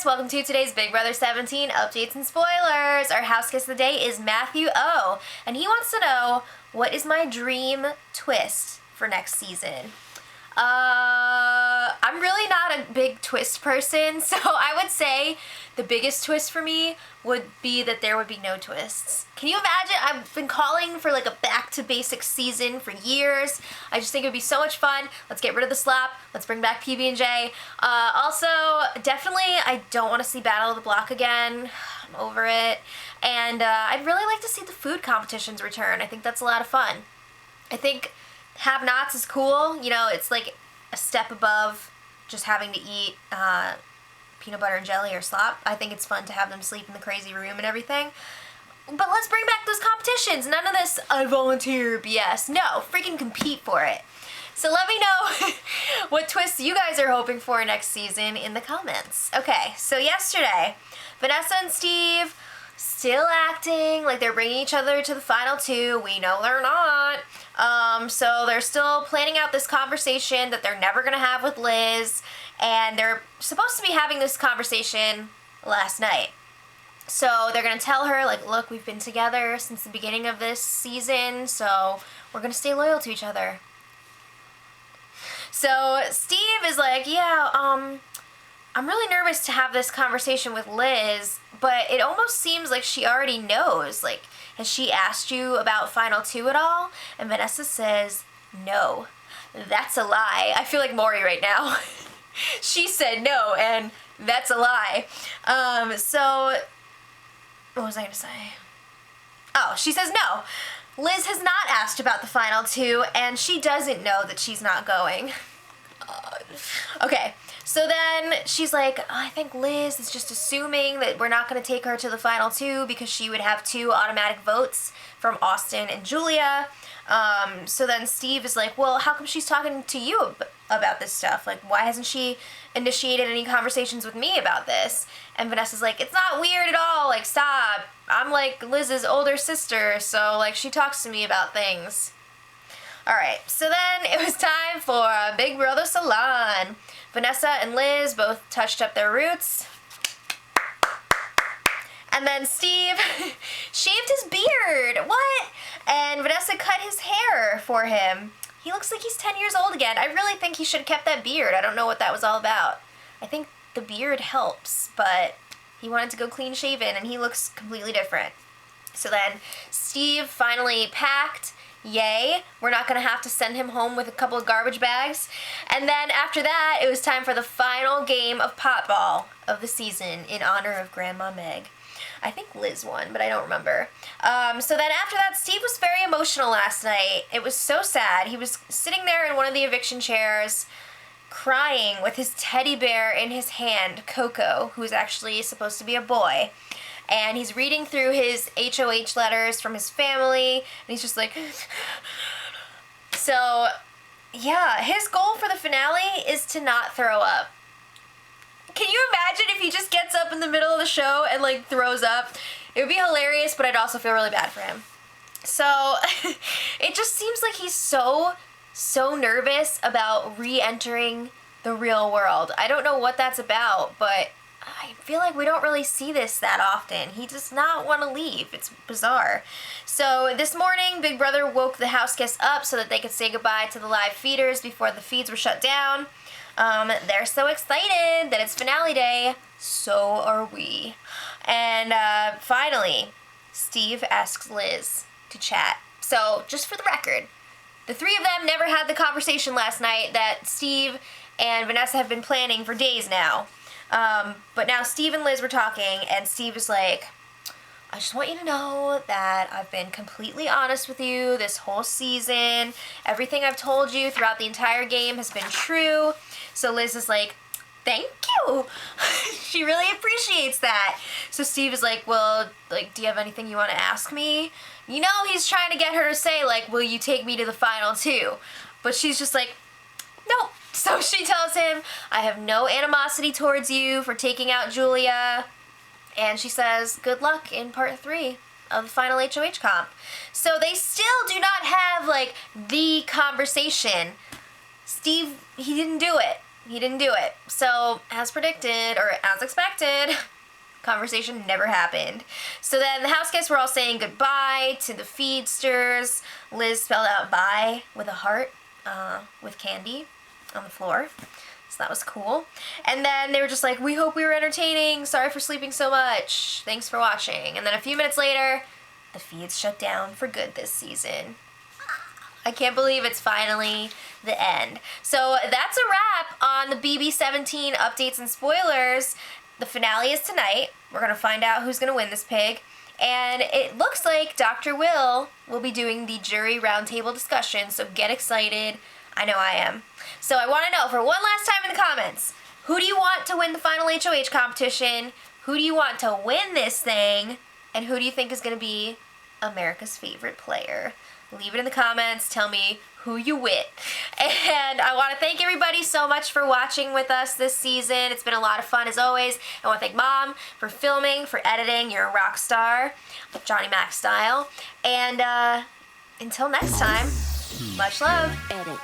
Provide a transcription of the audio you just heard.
viewers, welcome to today's Big Brother 17 updates and spoilers. Our house guest of the day is Matthew O, and he wants to know, what is my dream twist for next season? I'm really not a big twist person, so I would say the biggest twist for me would be that there would be no twists. Can you imagine? I've been calling for like a back to basics season for years. I just think it would be so much fun. Let's get rid of the slap. Let's bring back PB&J. Also, definitely, I don't want to see Battle of the Block again. I'm over it. And I'd really like to see the food competitions return. I think that's a lot of fun. I think Have-Nots is cool. You know, it's like a step above just having to eat peanut butter and jelly or slop. I think it's fun to have them sleep in the crazy room and everything. But let's bring back those competitions. None of this I volunteer BS. No, freaking compete for it. So let me know what twists you guys are hoping for next season in the comments. Okay, so yesterday, Vanessa and Steve still acting like they're bringing each other to the final two. We know they're not. So they're still planning out this conversation that they're never going to have with Liz. And they're supposed to be having this conversation last night. So they're going to tell her, like, look, we've been together since the beginning of this season, so we're going to stay loyal to each other. So Steve is like, yeah, I'm really nervous to have this conversation with Liz, but it almost seems like she already knows. Like, has she asked you about Final Two at all? And Vanessa says, no. That's a lie. I feel like Maury right now. She said no, and that's a lie. So, what was I going to say? Oh, she says no. Liz has not asked about the Final Two, and she doesn't know that she's not going. Okay, so then she's like, oh, I think Liz is just assuming that we're not going to take her to the Final Two because she would have 2 automatic votes from Austin and Julia. So then Steve is like, well, how come she's talking to you about this stuff? Like, why hasn't she initiated any conversations with me about this? And Vanessa's like, it's not weird at all. Like, stop. I'm like Liz's older sister, so like she talks to me about things. Alright, so then it was time for Big Brother Salon. Vanessa and Liz both touched up their roots. And then Steve shaved his beard. What? And Vanessa cut his hair for him. He looks like he's 10 years old again. I really think he should have kept that beard. I don't know what that was all about. I think the beard helps, but he wanted to go clean shaven and he looks completely different. So then Steve finally packed. Yay, we're not going to have to send him home with a couple of garbage bags. And then after that, it was time for the final game of Potball of the season in honor of Grandma Meg. I think Liz won, but I don't remember. So then after that, Steve was very emotional last night. It was so sad. He was sitting there in one of the eviction chairs, crying with his teddy bear in his hand, Coco, who's actually supposed to be a boy. And he's reading through his HOH letters from his family, and he's just like... So, yeah, his goal for the finale is to not throw up. Can you imagine if he just gets up in the middle of the show and, like, throws up? It would be hilarious, but I'd also feel really bad for him. So, it just seems like he's so nervous about re-entering the real world. I don't know what that's about, but I feel like we don't really see this that often. He does not want to leave. It's bizarre. So this morning, Big Brother woke the house guests up so that they could say goodbye to the live feeders before the feeds were shut down. They're so excited that it's finale day. So are we. And finally, Steve asks Liz to chat. So just for the record, the 3 of them never had the conversation last night that Steve and Vanessa have been planning for days now. But now Steve and Liz were talking, and Steve was like, I just want you to know that I've been completely honest with you this whole season. Everything I've told you throughout the entire game has been true. So Liz is like, thank you. She really appreciates that. So Steve is like, well, like, do you have anything you want to ask me? You know, he's trying to get her to say, like, will you take me to the Final Two? But she's just like, nope. So she tells him, I have no animosity towards you for taking out Julia. And she says, good luck in part 3 of the final HOH comp. So they still do not have, like, the conversation. Steve, he didn't do it. he didn't do it. So, as predicted, or as expected, conversation never happened. So then the house guests were all saying goodbye to the feedsters. Liz spelled out bye with a heart with candy on the floor. So that was cool. And then they were just like, we hope we were entertaining. Sorry for sleeping so much. Thanks for watching. And then a few minutes later, the feeds shut down for good this season. I can't believe it's finally the end. So that's a wrap on the BB17 updates and spoilers. The finale is tonight. We're going to find out who's going to win this pig. And it looks like Dr. Will be doing the jury roundtable discussion, so get excited. I know I am. So I want to know, for one last time in the comments, who do you want to win the final HOH competition? Who do you want to win this thing? And who do you think is going to be America's favorite player? Leave it in the comments. Tell me who you wit. And I want to thank everybody so much for watching with us this season. It's been a lot of fun as always. I want to thank Mom for filming, for editing. You're a rock star, Johnny Mac style. And until next time, much love. Edit.